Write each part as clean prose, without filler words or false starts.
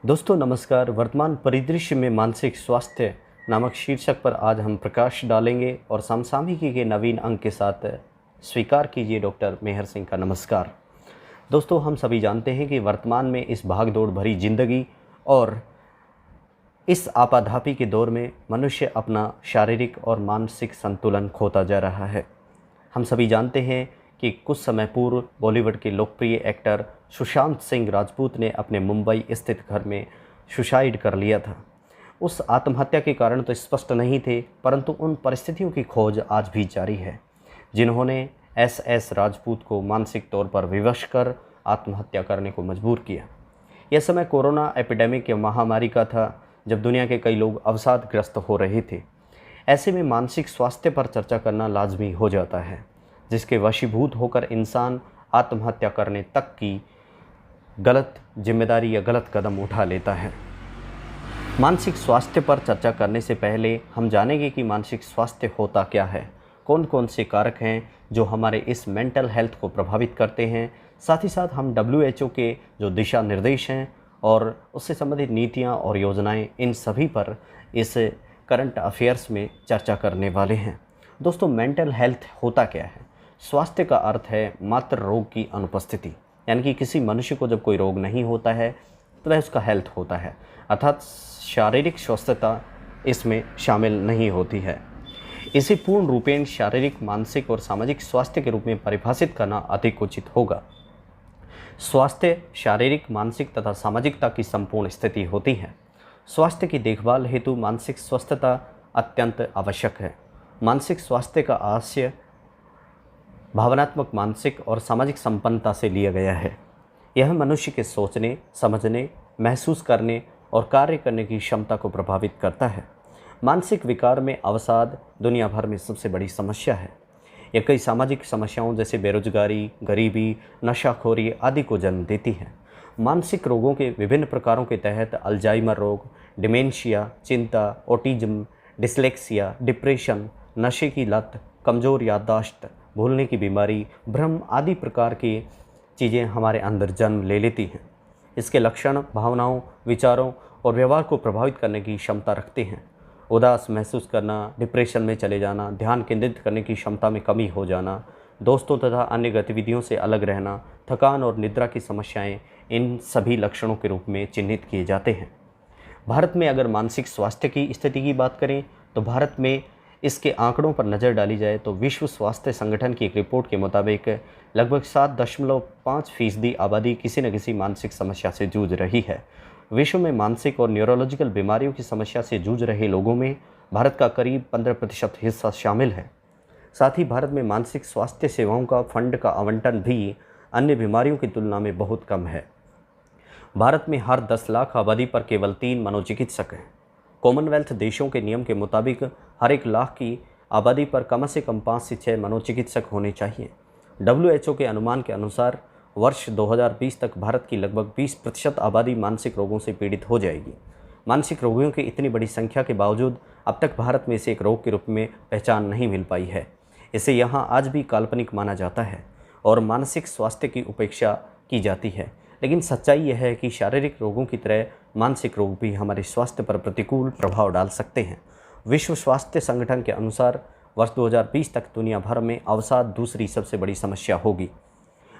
दोस्तों नमस्कार। वर्तमान परिदृश्य में मानसिक स्वास्थ्य नामक शीर्षक पर आज हम प्रकाश डालेंगे और समसामयिकी के नवीन अंक के साथ स्वीकार कीजिए डॉक्टर मेहर सिंह का नमस्कार। दोस्तों हम सभी जानते हैं कि वर्तमान में इस भागदौड़ भरी जिंदगी और इस आपाधापी के दौर में मनुष्य अपना शारीरिक और मानसिक संतुलन खोता जा रहा है। हम सभी जानते हैं कि कुछ समय पूर्व बॉलीवुड के लोकप्रिय एक्टर सुशांत सिंह राजपूत ने अपने मुंबई स्थित घर में सुसाइड कर लिया था। उस आत्महत्या के कारण तो स्पष्ट नहीं थे, परंतु उन परिस्थितियों की खोज आज भी जारी है जिन्होंने एस राजपूत को मानसिक तौर पर विवश कर आत्महत्या करने को मजबूर किया। यह समय कोरोना एपिडेमिक या महामारी का था, जब दुनिया के कई लोग अवसादग्रस्त हो रहे थे। ऐसे में मानसिक स्वास्थ्य पर चर्चा करना लाजमी हो जाता है, जिसके वशीभूत होकर इंसान आत्महत्या करने तक की गलत जिम्मेदारी या गलत कदम उठा लेता है। मानसिक स्वास्थ्य पर चर्चा करने से पहले हम जानेंगे कि मानसिक स्वास्थ्य होता क्या है, कौन कौन से कारक हैं जो हमारे इस मेंटल हेल्थ को प्रभावित करते हैं। साथ ही साथ हम WHO के जो दिशा निर्देश हैं और उससे संबंधित नीतियां और योजनाएं, इन सभी पर इस करंट अफेयर्स में चर्चा करने वाले हैं। दोस्तों मेंटल हेल्थ होता क्या है? स्वास्थ्य का अर्थ है मात्र रोग की अनुपस्थिति, यानी कि किसी मनुष्य को जब कोई रोग नहीं होता है तो वह उसका हेल्थ होता है, अर्थात शारीरिक स्वस्थता इसमें शामिल नहीं होती है। इसे पूर्ण रूपेण शारीरिक, मानसिक और सामाजिक स्वास्थ्य के रूप में परिभाषित करना अधिक उचित होगा। स्वास्थ्य शारीरिक, मानसिक तथा सामाजिकता की संपूर्ण स्थिति होती है। स्वास्थ्य की देखभाल हेतु मानसिक स्वस्थता अत्यंत आवश्यक है। मानसिक स्वास्थ्य का आशय भावनात्मक, मानसिक और सामाजिक संपन्नता से लिया गया है। यह मनुष्य के सोचने, समझने, महसूस करने और कार्य करने की क्षमता को प्रभावित करता है। मानसिक विकार में अवसाद दुनिया भर में सबसे बड़ी समस्या है। यह कई सामाजिक समस्याओं जैसे बेरोजगारी, गरीबी, नशाखोरी आदि को जन्म देती है। मानसिक रोगों के विभिन्न प्रकारों के तहत अल्जाइमर रोग, डिमेंशिया, चिंता, ऑटिज्म, डिसलेक्सिया, डिप्रेशन, नशे की लत, कमज़ोर याददाश्त, भूलने की बीमारी, भ्रम आदि प्रकार की चीज़ें हमारे अंदर जन्म ले लेती हैं। इसके लक्षण भावनाओं, विचारों और व्यवहार को प्रभावित करने की क्षमता रखते हैं। उदास महसूस करना, डिप्रेशन में चले जाना, ध्यान केंद्रित करने की क्षमता में कमी हो जाना, दोस्तों तथा अन्य गतिविधियों से अलग रहना, थकान और निद्रा की समस्याएं इन सभी लक्षणों के रूप में चिन्हित किए जाते हैं। भारत में अगर मानसिक स्वास्थ्य की स्थिति की बात करें तो भारत में इसके आंकड़ों पर नज़र डाली जाए तो विश्व स्वास्थ्य संगठन की एक रिपोर्ट के मुताबिक लगभग 7.5% आबादी किसी न किसी मानसिक समस्या से जूझ रही है। विश्व में मानसिक और न्यूरोलॉजिकल बीमारियों की समस्या से जूझ रहे लोगों में भारत का करीब 15% हिस्सा शामिल है। साथ ही भारत में मानसिक स्वास्थ्य सेवाओं का फंड का आवंटन भी अन्य बीमारियों की तुलना में बहुत कम है। भारत में हर 10 लाख आबादी पर केवल 3 मनोचिकित्सक हैं। कॉमनवेल्थ देशों के नियम के मुताबिक हर 1 लाख की आबादी पर कम से कम 5 से 6 मनोचिकित्सक होने चाहिए। WHO के अनुमान के अनुसार वर्ष 2020 तक भारत की लगभग 20% आबादी मानसिक रोगों से पीड़ित हो जाएगी। मानसिक रोगियों की इतनी बड़ी संख्या के बावजूद अब तक भारत में इसे एक रोग के रूप में पहचान नहीं मिल पाई है। इसे यहाँ आज भी काल्पनिक माना जाता है और मानसिक स्वास्थ्य की उपेक्षा की जाती है। लेकिन सच्चाई यह है कि शारीरिक रोगों की तरह मानसिक रोग भी हमारे स्वास्थ्य पर प्रतिकूल प्रभाव डाल सकते हैं। विश्व स्वास्थ्य संगठन के अनुसार वर्ष 2020 तक दुनिया भर में अवसाद दूसरी सबसे बड़ी समस्या होगी।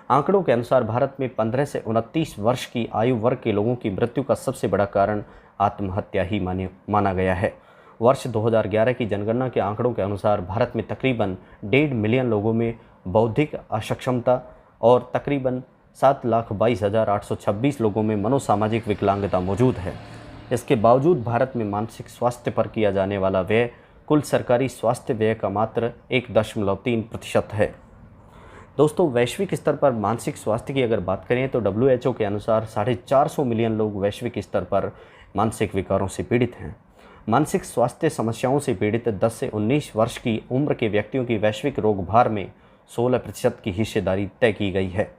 आंकड़ों के अनुसार भारत में 15 से 29 वर्ष की आयु वर्ग के लोगों की मृत्यु का सबसे बड़ा कारण आत्महत्या ही माना गया है। वर्ष 2011 की जनगणना के आंकड़ों के अनुसार भारत में तकरीबन 1.5 मिलियन लोगों में बौद्धिक असक्षमता और तकरीबन 7,22,826 लोगों में मनोसामाजिक विकलांगता मौजूद है। इसके बावजूद भारत में मानसिक स्वास्थ्य पर किया जाने वाला व्यय कुल सरकारी स्वास्थ्य व्यय का मात्र 1.3% है। दोस्तों वैश्विक स्तर पर मानसिक स्वास्थ्य की अगर बात करें तो WHO के अनुसार 450 मिलियन लोग वैश्विक स्तर पर मानसिक विकारों से पीड़ित हैं। मानसिक स्वास्थ्य समस्याओं से पीड़ित 10 से 19 वर्ष की उम्र के व्यक्तियों की वैश्विक रोग भार में 16% की हिस्सेदारी तय की गई है।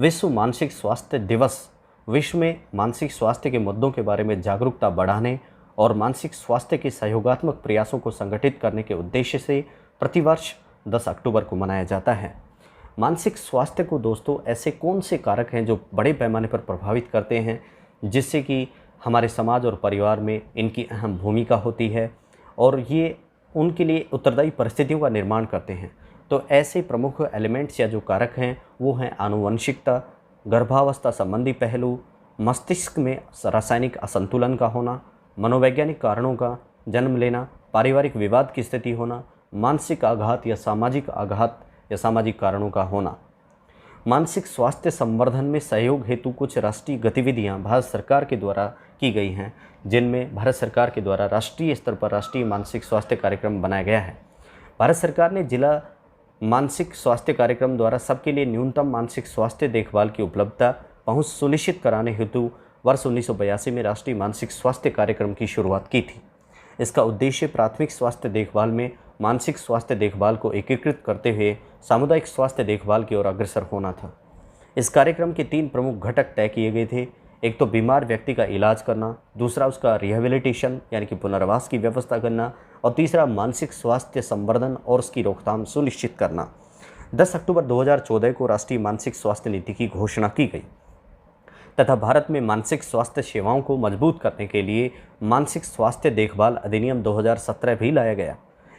विश्व मानसिक स्वास्थ्य दिवस विश्व में मानसिक स्वास्थ्य के मुद्दों के बारे में जागरूकता बढ़ाने और मानसिक स्वास्थ्य के सहयोगात्मक प्रयासों को संगठित करने के उद्देश्य से प्रतिवर्ष 10 अक्टूबर को मनाया जाता है। मानसिक स्वास्थ्य को दोस्तों ऐसे कौन से कारक हैं जो बड़े पैमाने पर प्रभावित करते हैं, जिससे कि हमारे समाज और परिवार में इनकी अहम भूमिका होती है और ये उनके लिए उत्तरदायी परिस्थितियों का निर्माण करते हैं। तो ऐसे प्रमुख एलिमेंट्स या जो कारक हैं वो हैं आनुवंशिकता, गर्भावस्था संबंधी पहलू, मस्तिष्क में रासायनिक असंतुलन का होना, मनोवैज्ञानिक कारणों का जन्म लेना, पारिवारिक विवाद की स्थिति होना, मानसिक आघात या सामाजिक कारणों का होना। मानसिक स्वास्थ्य संवर्धन में सहयोग हेतु कुछ राष्ट्रीय गतिविधियां भारत सरकार के द्वारा की गई हैं, जिनमें भारत सरकार के द्वारा राष्ट्रीय स्तर पर राष्ट्रीय मानसिक स्वास्थ्य कार्यक्रम बनाया गया है। भारत सरकार ने जिला मानसिक स्वास्थ्य कार्यक्रम द्वारा सबके लिए न्यूनतम मानसिक स्वास्थ्य देखभाल की उपलब्धता पहुंच सुनिश्चित कराने हेतु वर्ष 1982 में राष्ट्रीय मानसिक स्वास्थ्य कार्यक्रम की शुरुआत की थी। इसका उद्देश्य प्राथमिक स्वास्थ्य देखभाल में मानसिक स्वास्थ्य देखभाल को एकीकृत करते हुए सामुदायिक स्वास्थ्य देखभाल की ओर अग्रसर होना था। इस कार्यक्रम के 3 प्रमुख घटक तय किए गए थे। एक तो बीमार व्यक्ति का इलाज करना, दूसरा उसका रिहेबिलिटेशन यानी कि पुनर्वास की व्यवस्था करना और तीसरा मानसिक स्वास्थ्य संवर्धन और उसकी रोकथाम सुनिश्चित करना। 10 अक्टूबर 2014 को राष्ट्रीय मानसिक स्वास्थ्य नीति की घोषणा की गई तथा भारत में मानसिक स्वास्थ्य सेवाओं को मजबूत करने के लिए मानसिक स्वास्थ्य देखभाल अधिनियम 2017 भी लाया गया।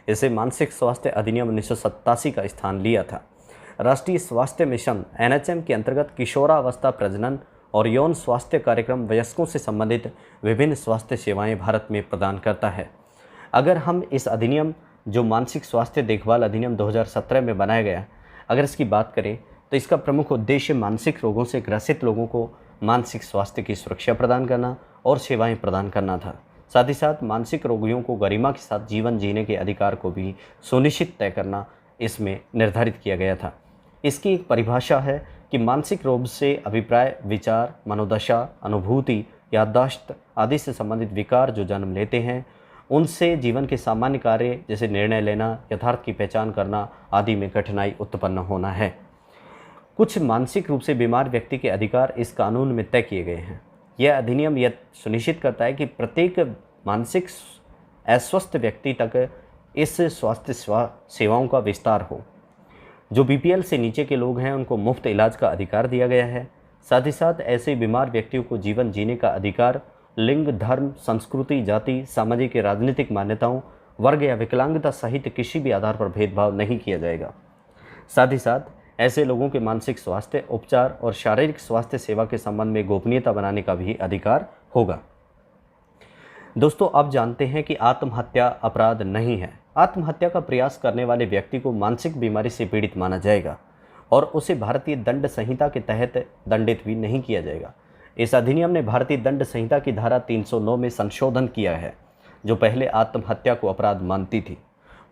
इसे मानसिक स्वास्थ्य अधिनियम 1987 का स्थान लिया था। राष्ट्रीय स्वास्थ्य मिशन NHM के अंतर्गत किशोरावस्था प्रजनन और यौन स्वास्थ्य कार्यक्रम वयस्कों से संबंधित विभिन्न स्वास्थ्य सेवाएं भारत में प्रदान करता है। अगर हम इस अधिनियम जो मानसिक स्वास्थ्य देखभाल अधिनियम 2017 में बनाया गया, अगर इसकी बात करें तो इसका प्रमुख उद्देश्य मानसिक रोगों से ग्रसित लोगों को मानसिक स्वास्थ्य की सुरक्षा प्रदान करना और सेवाएं प्रदान करना था। साथ ही साथ मानसिक रोगियों को गरिमा के साथ जीवन जीने के अधिकार को भी सुनिश्चित तय करना इसमें निर्धारित किया गया था। इसकी एक परिभाषा है कि मानसिक रोग से अभिप्राय, विचार, मनोदशा, अनुभूति, याददाश्त आदि से संबंधित विकार जो जन्म लेते हैं, उनसे जीवन के सामान्य कार्य जैसे निर्णय लेना, यथार्थ की पहचान करना आदि में कठिनाई उत्पन्न होना है। कुछ मानसिक रूप से बीमार व्यक्ति के अधिकार इस कानून में तय किए गए हैं। यह अधिनियम यह सुनिश्चित करता है कि प्रत्येक मानसिक अस्वस्थ व्यक्ति तक इस स्वास्थ्य सेवाओं का विस्तार हो। जो BPL से नीचे के लोग हैं उनको मुफ्त इलाज का अधिकार दिया गया है। साथ ही साथ ऐसे बीमार व्यक्तियों को जीवन जीने का अधिकार लिंग, धर्म, संस्कृति, जाति, सामाजिक या राजनीतिक मान्यताओं, वर्ग या विकलांगता सहित किसी भी आधार पर भेदभाव नहीं किया जाएगा। साथ ही साथ ऐसे लोगों के मानसिक स्वास्थ्य, उपचार और शारीरिक स्वास्थ्य सेवा के संबंध में गोपनीयता बनाने का भी अधिकार होगा। दोस्तों, अब जानते हैं कि आत्महत्या अपराध नहीं है। आत्महत्या का प्रयास करने वाले व्यक्ति को मानसिक बीमारी से पीड़ित माना जाएगा और उसे भारतीय दंड संहिता के तहत दंडित भी नहीं किया जाएगा। इस अधिनियम ने भारतीय दंड संहिता की धारा 309 में संशोधन किया है, जो पहले आत्महत्या को अपराध मानती थी।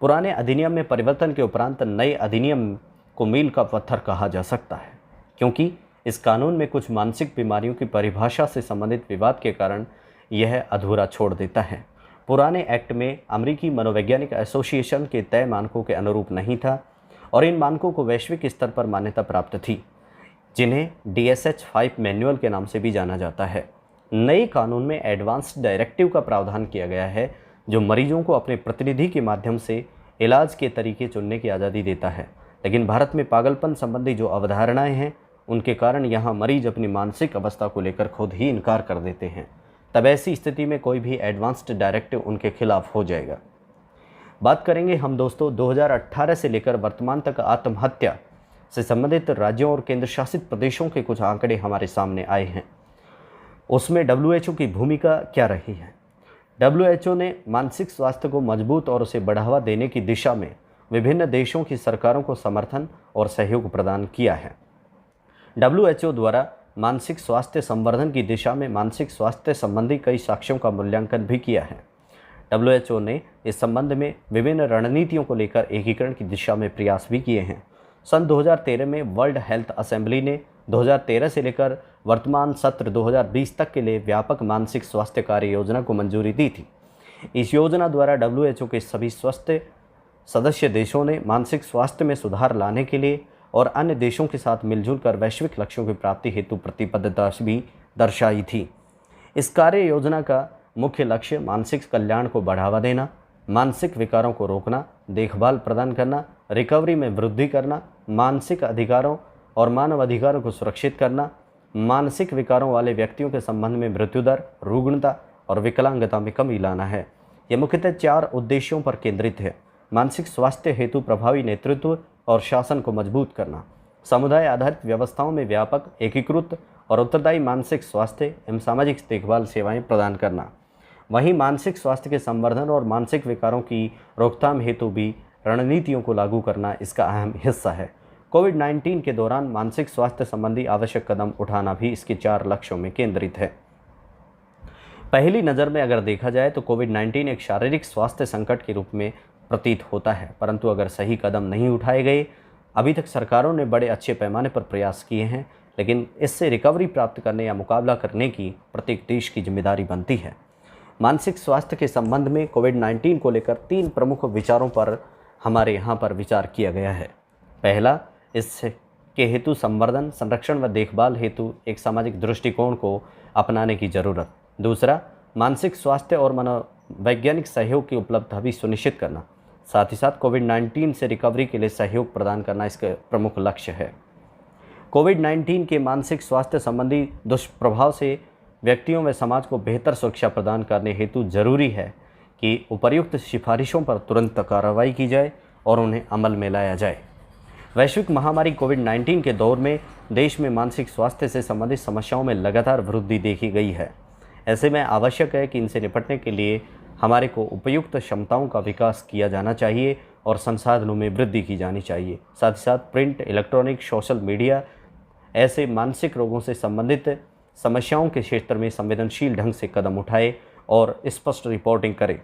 पुराने अधिनियम में परिवर्तन के उपरांत नए अधिनियम को मील का पत्थर कहा जा सकता है, क्योंकि इस कानून में कुछ मानसिक बीमारियों की परिभाषा से संबंधित विवाद के कारण यह अधूरा छोड़ देता है। पुराने एक्ट में अमेरिकी मनोवैज्ञानिक एसोसिएशन के तय मानकों के अनुरूप नहीं था और इन मानकों को वैश्विक स्तर पर मान्यता प्राप्त थी, जिन्हें DSH-5 मैनुअल के नाम से भी जाना जाता है। नए कानून में एडवांस्ड डायरेक्टिव का प्रावधान किया गया है, जो मरीजों को अपने प्रतिनिधि के माध्यम से इलाज के तरीके चुनने की आज़ादी देता है। लेकिन भारत में पागलपन संबंधी जो अवधारणाएं हैं, उनके कारण यहाँ मरीज अपनी मानसिक अवस्था को लेकर खुद ही इनकार कर देते हैं। तब ऐसी स्थिति में कोई भी एडवांस्ड डायरेक्टिव उनके खिलाफ हो जाएगा। बात करेंगे हम दोस्तों 2018 से लेकर वर्तमान तक आत्महत्या से संबंधित राज्यों और केंद्र शासित प्रदेशों के कुछ आंकड़े हमारे सामने आए हैं। उसमें WHO की भूमिका क्या रही है। WHO ने मानसिक स्वास्थ्य को मजबूत और उसे बढ़ावा देने की दिशा में विभिन्न देशों की सरकारों को समर्थन और सहयोग प्रदान किया है। WHO द्वारा मानसिक स्वास्थ्य संवर्धन की दिशा में मानसिक स्वास्थ्य संबंधी कई साक्ष्यों का मूल्यांकन भी किया है। WHO ने इस संबंध में विभिन्न रणनीतियों को लेकर एकीकरण की दिशा में प्रयास भी किए हैं। सन 2013 में वर्ल्ड हेल्थ असेंबली ने 2013 से लेकर वर्तमान सत्र 2020 तक के लिए व्यापक मानसिक स्वास्थ्य कार्य योजना को मंजूरी दी थी। इस योजना द्वारा WHO के सभी स्वास्थ्य सदस्य देशों ने मानसिक स्वास्थ्य में सुधार लाने के लिए और अन्य देशों के साथ मिलजुल कर वैश्विक लक्ष्यों की प्राप्ति हेतु प्रतिबद्धता भी दर्शाई थी। इस कार्य योजना का मुख्य लक्ष्य मानसिक कल्याण को बढ़ावा देना, मानसिक विकारों को रोकना, देखभाल प्रदान करना, रिकवरी में वृद्धि करना, मानसिक अधिकारों और मानव अधिकारों को सुरक्षित करना, मानसिक विकारों वाले व्यक्तियों के संबंध में मृत्यु दर, रुग्णता और विकलांगता में कमी लाना है। यह मुख्यतः 4 उद्देश्यों पर केंद्रित है। मानसिक स्वास्थ्य हेतु प्रभावी नेतृत्व और शासन को मजबूत करना, समुदाय आधारित व्यवस्थाओं में व्यापक, एकीकृत और उत्तरदायी मानसिक स्वास्थ्य एवं सामाजिक देखभाल सेवाएं प्रदान करना। वहीं मानसिक स्वास्थ्य के संवर्धन और मानसिक विकारों की रोकथाम हेतु भी रणनीतियों को लागू करना इसका अहम हिस्सा है। कोविड-19 के दौरान मानसिक स्वास्थ्य संबंधी आवश्यक कदम उठाना भी इसके 4 लक्ष्यों में केंद्रित है। पहली नज़र में अगर देखा जाए तो कोविड-19 एक शारीरिक स्वास्थ्य संकट के रूप में प्रतीत होता है, परंतु अगर सही कदम नहीं उठाए गए, अभी तक सरकारों ने बड़े अच्छे पैमाने पर प्रयास किए हैं, लेकिन इससे रिकवरी प्राप्त करने या मुकाबला करने की प्रत्येक देश की जिम्मेदारी बनती है। मानसिक स्वास्थ्य के संबंध में कोविड-19 को लेकर 3 प्रमुख विचारों पर हमारे यहाँ पर विचार किया गया है। पहला, इसके हेतु संवर्धन, संरक्षण व देखभाल हेतु एक सामाजिक दृष्टिकोण को अपनाने की जरूरत। दूसरा, मानसिक स्वास्थ्य और मनोवैज्ञानिक सहयोग की उपलब्धता भी सुनिश्चित करना। साथ ही साथ कोविड-19 से रिकवरी के लिए सहयोग प्रदान करना इसका प्रमुख लक्ष्य है। कोविड-19 के मानसिक स्वास्थ्य संबंधी दुष्प्रभाव से व्यक्तियों व समाज को बेहतर सुरक्षा प्रदान करने हेतु जरूरी है कि उपर्युक्त सिफारिशों पर तुरंत कार्रवाई की जाए और उन्हें अमल में लाया जाए। वैश्विक महामारी कोविड-19 के दौर में देश में मानसिक स्वास्थ्य से संबंधित समस्याओं में लगातार वृद्धि देखी गई है। ऐसे में आवश्यक है कि इनसे निपटने के लिए हमारे को उपयुक्त क्षमताओं का विकास किया जाना चाहिए और संसाधनों में वृद्धि की जानी चाहिए। साथ ही साथ प्रिंट, इलेक्ट्रॉनिक, सोशल मीडिया ऐसे मानसिक रोगों से संबंधित समस्याओं के क्षेत्र में संवेदनशील ढंग से कदम उठाए और स्पष्ट रिपोर्टिंग करें।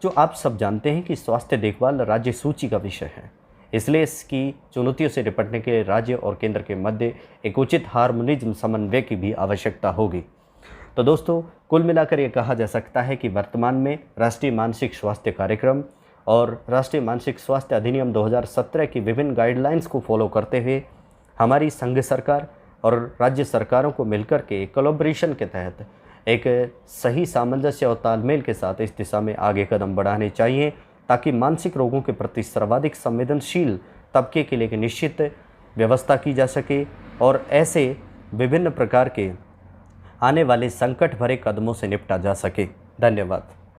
जो आप सब जानते हैं कि स्वास्थ्य देखभाल राज्य सूची का विषय है, इसलिए इसकी चुनौतियों से निपटने के लिए राज्य और केंद्र के मध्य एक उचित हार्मोनिज्म समन्वय की भी आवश्यकता होगी। तो दोस्तों, कुल मिलाकर ये कहा जा सकता है कि वर्तमान में राष्ट्रीय मानसिक स्वास्थ्य कार्यक्रम और राष्ट्रीय मानसिक स्वास्थ्य अधिनियम 2017 की विभिन्न गाइडलाइंस को फॉलो करते हुए हमारी संघ सरकार और राज्य सरकारों को मिलकर के कोलैबोरेशन के तहत एक सही सामंजस्य और तालमेल के साथ इस दिशा में आगे कदम बढ़ाने चाहिए, ताकि मानसिक रोगों के प्रति सर्वाधिक संवेदनशील तबके के लिए एक निश्चित व्यवस्था की जा सके और ऐसे विभिन्न प्रकार के आने वाले संकट भरे कदमों से निपटा जा सके। धन्यवाद।